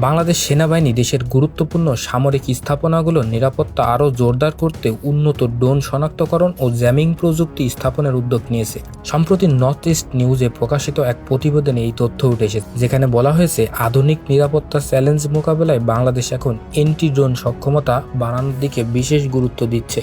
বাংলাদেশ সেনাবাহিনী দেশের গুরুত্বপূর্ণ সামরিক স্থাপনাগুলোর নিরাপত্তা আরও জোরদার করতে উন্নত ড্রোন শনাক্তকরণ ও জ্যামিং প্রযুক্তি স্থাপনের উদ্যোগ নিয়েছে। সম্প্রতি নর্থ ইস্ট নিউজে প্রকাশিত এক প্রতিবেদনে এই তথ্য উঠে এসেছে, যেখানে বলা হয়েছে আধুনিক নিরাপত্তা চ্যালেঞ্জ মোকাবেলায় বাংলাদেশ এখন এন্টি ড্রোন সক্ষমতা বাড়ানোর দিকে বিশেষ গুরুত্ব দিচ্ছে।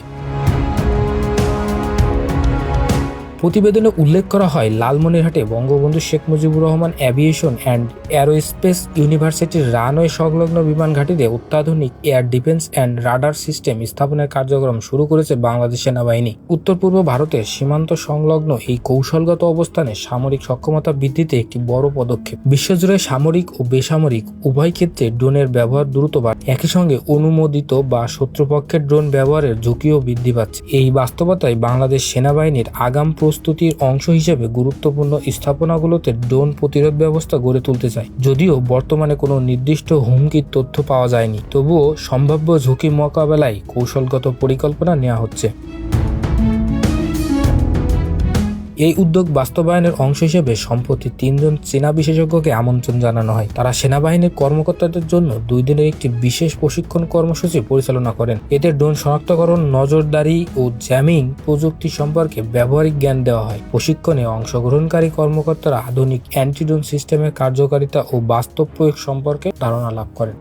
প্রতিবেদনে উল্লেখ করা হয়, লালমনিরহাটে Bangabandhu Sheikh Mujibur Rahman aviation and aerospace ইউনিভার্সিটির রানওয়ে সংলগ্ন বিমান ঘাঁটিতে অত্যাধুনিক air defence and radar system স্থাপনের কার্যক্রম শুরু করেছে বাংলাদেশ সেনাবাহিনী। উত্তর পূর্ব ভারতের সীমান্ত সংলগ্ন এই কৌশলগত অবস্থানে সামরিক সক্ষমতা বৃদ্ধিতে একটি বড় পদক্ষেপ। বিশ্বজুড়ে সামরিক ও বেসামরিক উভয় ক্ষেত্রে ড্রোনের ব্যবহার দ্রুত বাড়ছে, একই সঙ্গে অনুমোদিত বা শত্রুপক্ষের ড্রোন ব্যবহারের ঝুঁকিও বৃদ্ধি পাচ্ছে। এই বাস্তবতায় বাংলাদেশ সেনাবাহিনীর আগাম প্রস্তুতির অংশ হিসেবে গুরুত্বপূর্ণ স্থাপনাগুলোতে ড্রোন প্রতিরোধ ব্যবস্থা গড়ে তুলতে চায়। যদিও বর্তমানে কোনো নির্দিষ্ট হুমকির তথ্য পাওয়া যায়নি, তবুও সম্ভাব্য ঝুঁকি মোকাবেলায় কৌশলগত পরিকল্পনা নেওয়া হচ্ছে। এই উদ্যোগ বাস্তবায়নের অংশ হিসেবে সম্প্রতি 3 জন চীনা বিশেষজ্ঞকে আমন্ত্রণ জানানো হয়। তারা সেনাবাহিনীর কর্মকর্তাদের জন্য 2 দিনের একটি বিশেষ প্রশিক্ষণ কর্মসূচি পরিচালনা করেন। এতে ড্রোন শনাক্তকরণ, নজরদারি ও জ্যামিং প্রযুক্তি সম্পর্কে ব্যবহারিক জ্ঞান দেওয়া হয়। প্রশিক্ষণে অংশগ্রহণকারী কর্মকর্তারা আধুনিক অ্যান্টি ড্রোন সিস্টেমের কার্যকারিতা ও বাস্তব প্রয়োগ সম্পর্কে ধারণা লাভ করেন।